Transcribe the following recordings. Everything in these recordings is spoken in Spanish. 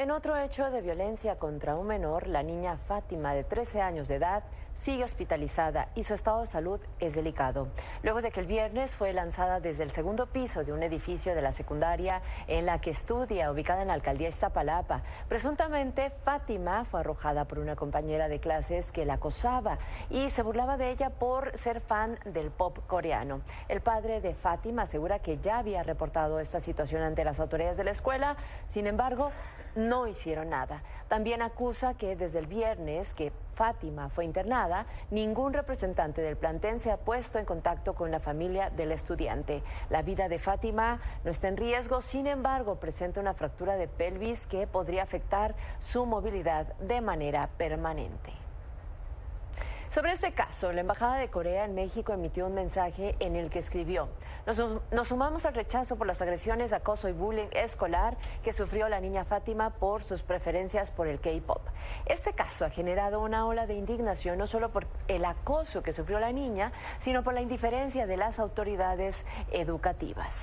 En otro hecho de violencia contra un menor, la niña Fátima, de 13 años de edad, sigue hospitalizada y su estado de salud es delicado. Luego de que el viernes fue lanzada desde el segundo piso de un edificio de la secundaria en la que estudia, ubicada en la alcaldía Iztapalapa. Presuntamente, Fátima fue arrojada por una compañera de clases que la acosaba y se burlaba de ella por ser fan del pop coreano. El padre de Fátima asegura que ya había reportado esta situación ante las autoridades de la escuela, sin embargo, no hicieron nada. También acusa que desde el viernes que Fátima fue internada, ningún representante del plantel se ha puesto en contacto con la familia del estudiante. La vida de Fátima no está en riesgo, sin embargo, presenta una fractura de pelvis que podría afectar su movilidad de manera permanente. Sobre este caso, la Embajada de Corea en México emitió un mensaje en el que escribió: Nos sumamos al rechazo por las agresiones, acoso y bullying escolar que sufrió la niña Fátima por sus preferencias por el K-pop. Este caso ha generado una ola de indignación no solo por el acoso que sufrió la niña, sino por la indiferencia de las autoridades educativas.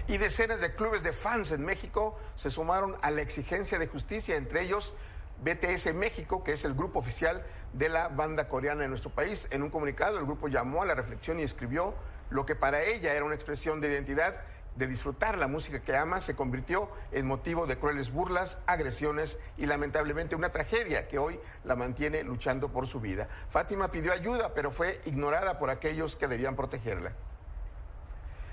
Y decenas de clubes de fans en México se sumaron a la exigencia de justicia, entre ellos BTS México, que es el grupo oficial de la banda coreana en nuestro país. En un comunicado, el grupo llamó a la reflexión y escribió: lo que para ella era una expresión de identidad, de disfrutar la música que ama, se convirtió en motivo de crueles burlas, agresiones y lamentablemente una tragedia que hoy la mantiene luchando por su vida. Fátima pidió ayuda, pero fue ignorada por aquellos que debían protegerla.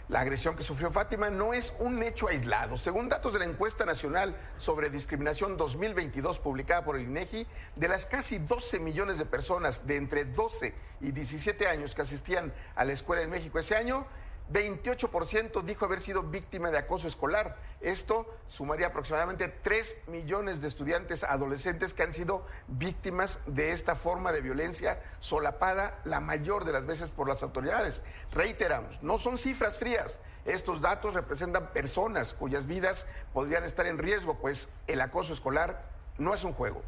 La agresión que sufrió Fátima no es un hecho aislado. Según datos de la Encuesta Nacional sobre Discriminación 2022 publicada por el INEGI, de las casi 12 millones de personas de entre 12 y 17 años que asistían a la escuela en México ese año, 28% dijo haber sido víctima de acoso escolar. Esto sumaría aproximadamente 3 millones de estudiantes adolescentes que han sido víctimas de esta forma de violencia solapada la mayor de las veces por las autoridades. Reiteramos, no son cifras frías. Estos datos representan personas cuyas vidas podrían estar en riesgo, pues el acoso escolar no es un juego.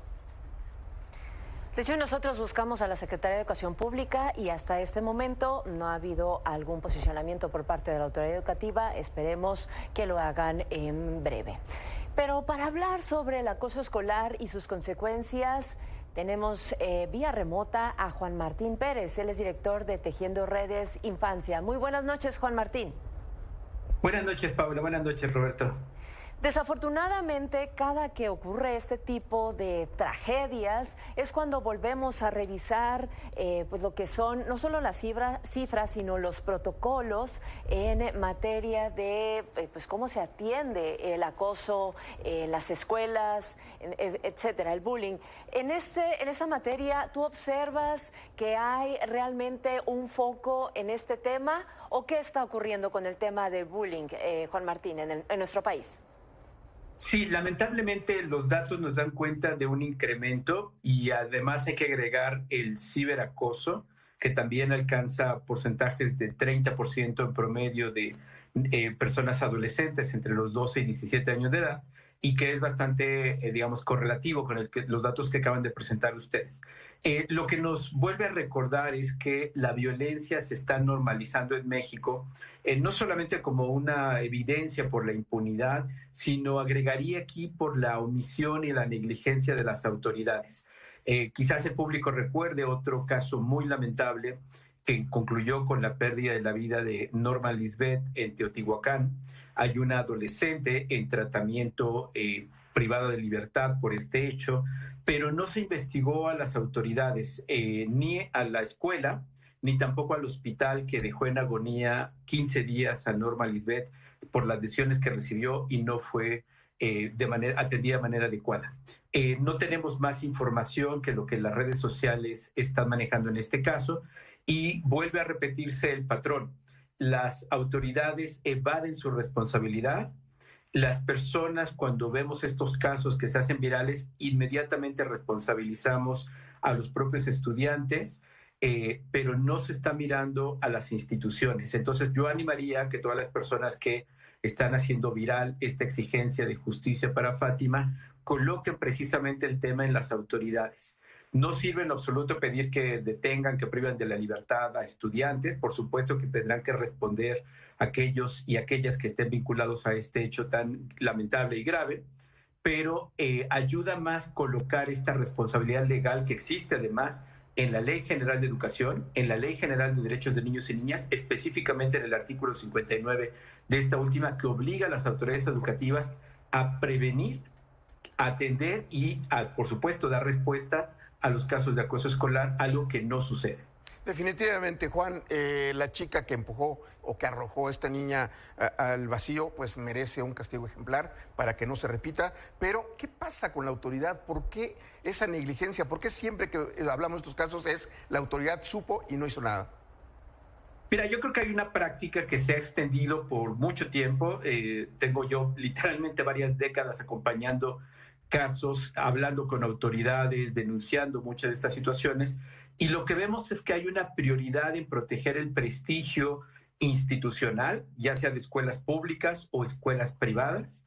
De hecho, nosotros buscamos a la Secretaría de Educación Pública y hasta este momento no ha habido algún posicionamiento por parte de la autoridad educativa. Esperemos que lo hagan en breve. Pero para hablar sobre el acoso escolar y sus consecuencias, tenemos vía remota a Juan Martín Pérez. Él es director de Tejiendo Redes Infancia. Muy buenas noches, Juan Martín. Buenas noches, Paula. Buenas noches, Roberto. Desafortunadamente, cada que ocurre este tipo de tragedias es cuando volvemos a revisar pues lo que son no solo las cifras, sino los protocolos en materia de pues cómo se atiende el acoso en las escuelas, etcétera, el bullying. En esa materia, ¿tú observas que hay realmente un foco en este tema o qué está ocurriendo con el tema del bullying, Juan Martín, en nuestro país? Sí, lamentablemente los datos nos dan cuenta de un incremento y además hay que agregar el ciberacoso, que también alcanza porcentajes de 30% en promedio de personas adolescentes entre los 12 y 17 años de edad y que es bastante, digamos, correlativo con los datos que acaban de presentar ustedes. Lo que nos vuelve a recordar es que la violencia se está normalizando en México, no solamente como una evidencia por la impunidad, sino agregaría aquí por la omisión y la negligencia de las autoridades. Quizás el público recuerde otro caso muy lamentable que concluyó con la pérdida de la vida de Norma Lisbeth en Teotihuacán. Hay una adolescente en tratamiento privada de libertad por este hecho, pero no se investigó a las autoridades, ni a la escuela, ni tampoco al hospital que dejó en agonía 15 días a Norma Lisbeth por las lesiones que recibió y no fue atendida de manera adecuada. No tenemos más información que lo que las redes sociales están manejando en este caso y vuelve a repetirse el patrón. Las autoridades evaden su responsabilidad. Las personas, cuando vemos estos casos que se hacen virales, inmediatamente responsabilizamos a los propios estudiantes, pero no se está mirando a las instituciones. Entonces yo animaría a que todas las personas que están haciendo viral esta exigencia de justicia para Fátima coloquen precisamente el tema en las autoridades. No sirve en absoluto pedir que detengan, que privan de la libertad a estudiantes. Por supuesto que tendrán que responder aquellos y aquellas que estén vinculados a este hecho tan lamentable y grave, pero ayuda más colocar esta responsabilidad legal que existe además en la Ley General de Educación, en la Ley General de Derechos de Niños y Niñas, específicamente en el artículo 59 de esta última, que obliga a las autoridades educativas a prevenir, a atender y, por supuesto, dar respuesta a los casos de acoso escolar, algo que no sucede. Definitivamente, Juan, la chica que empujó o que arrojó a esta niña al vacío, pues merece un castigo ejemplar para que no se repita. Pero, ¿qué pasa con la autoridad? ¿Por qué esa negligencia? ¿Por qué siempre que hablamos de estos casos es la autoridad supo y no hizo nada? Mira, yo creo que hay una práctica que se ha extendido por mucho tiempo. Tengo yo literalmente varias décadas acompañando casos, hablando con autoridades, denunciando muchas de estas situaciones. Y lo que vemos es que hay una prioridad en proteger el prestigio institucional, ya sea de escuelas públicas o escuelas privadas.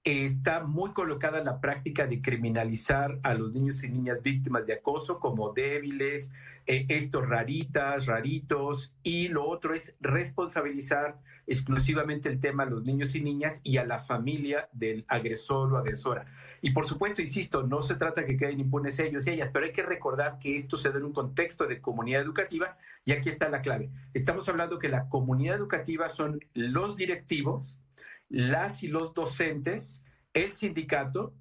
Está muy colocada la práctica de criminalizar a los niños y niñas víctimas de acoso como débiles, estos raritas, raritos, y lo otro es responsabilizar exclusivamente el tema a los niños y niñas y a la familia del agresor o agresora. Y por supuesto, insisto, no se trata que queden impunes ellos y ellas, pero hay que recordar que esto se da en un contexto de comunidad educativa y aquí está la clave. Estamos hablando que la comunidad educativa son los directivos, las y los docentes, el sindicato,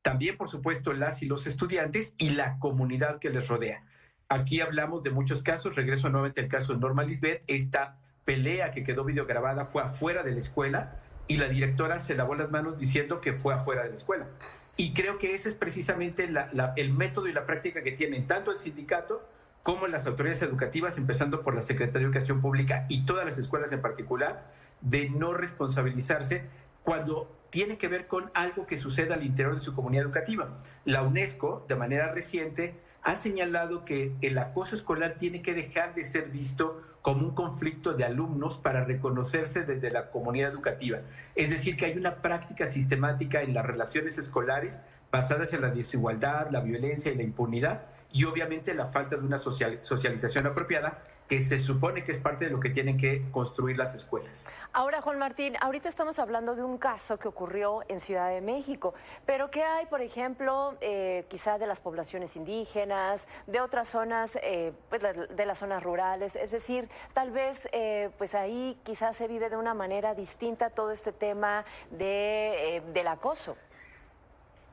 también por supuesto las y los estudiantes y la comunidad que les rodea. Aquí hablamos de muchos casos, regreso nuevamente al caso de Norma Lisbeth, esta pelea que quedó videograbada fue afuera de la escuela y la directora se lavó las manos diciendo que fue afuera de la escuela. Y creo que ese es precisamente el método y la práctica que tienen tanto el sindicato como las autoridades educativas, empezando por la Secretaría de Educación Pública y todas las escuelas en particular, de no responsabilizarse cuando tiene que ver con algo que suceda al interior de su comunidad educativa. La UNESCO, de manera reciente, ha señalado que el acoso escolar tiene que dejar de ser visto como un conflicto de alumnos para reconocerse desde la comunidad educativa. Es decir, que hay una práctica sistemática en las relaciones escolares basadas en la desigualdad, la violencia y la impunidad, y obviamente la falta de una socialización apropiada, que se supone que es parte de lo que tienen que construir las escuelas. Ahora, Juan Martín, ahorita estamos hablando de un caso que ocurrió en Ciudad de México, pero ¿qué hay, por ejemplo, quizá de las poblaciones indígenas, de otras zonas, pues de las zonas rurales? Es decir, tal vez pues ahí quizás se vive de una manera distinta todo este tema del acoso.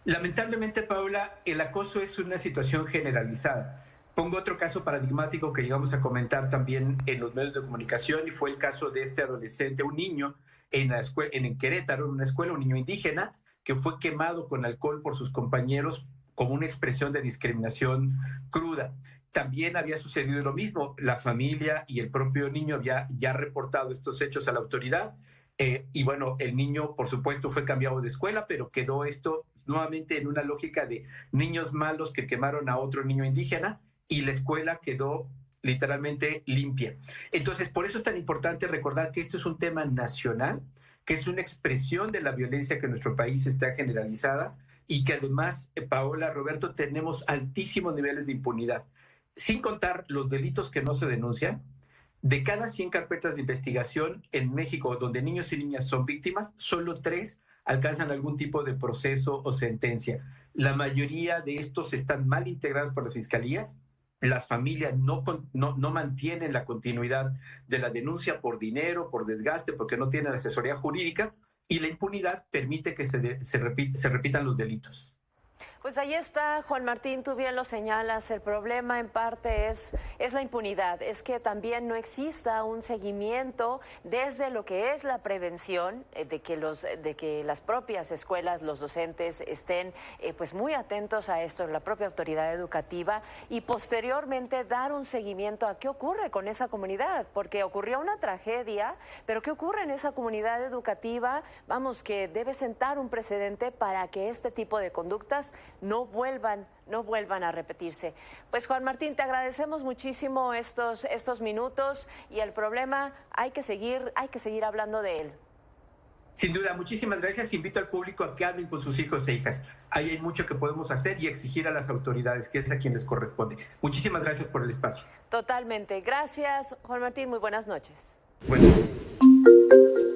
Lamentablemente, Paula, el acoso es una situación generalizada. Pongo otro caso paradigmático que llegamos a comentar también en los medios de comunicación y fue el caso de este adolescente, un niño en Querétaro, en una escuela, un niño indígena que fue quemado con alcohol por sus compañeros como una expresión de discriminación cruda. También había sucedido lo mismo, la familia y el propio niño había ya reportado estos hechos a la autoridad y bueno, el niño por supuesto fue cambiado de escuela, pero quedó esto nuevamente en una lógica de niños malos que quemaron a otro niño indígena y la escuela quedó literalmente limpia. Entonces, por eso es tan importante recordar que esto es un tema nacional, que es una expresión de la violencia que en nuestro país está generalizada y que además, Paola, Roberto, tenemos altísimos niveles de impunidad. Sin contar los delitos que no se denuncian, de cada 100 carpetas de investigación en México donde niños y niñas son víctimas, solo 3 alcanzan algún tipo de proceso o sentencia. La mayoría de estos están mal integrados por las fiscalías. Las familias no mantienen la continuidad de la denuncia por dinero, por desgaste, porque no tienen asesoría jurídica y la impunidad permite que se repitan los delitos. Pues ahí está, Juan Martín, tú bien lo señalas, el problema en parte es la impunidad, es que también no exista un seguimiento desde lo que es la prevención, de que las propias escuelas, los docentes estén pues muy atentos a esto, la propia autoridad educativa, y posteriormente dar un seguimiento a qué ocurre con esa comunidad, porque ocurrió una tragedia, pero ¿qué ocurre en esa comunidad educativa? Vamos, que debe sentar un precedente para que este tipo de conductas no vuelvan a repetirse. Pues Juan Martín, te agradecemos muchísimo estos minutos y el problema hay que seguir hablando de él. Sin duda, muchísimas gracias. Invito al público a que hablen con sus hijos e hijas. Ahí hay mucho que podemos hacer y exigir a las autoridades, que es a quien les corresponde. Muchísimas gracias por el espacio. Totalmente. Gracias, Juan Martín. Muy buenas noches. Buenas noches.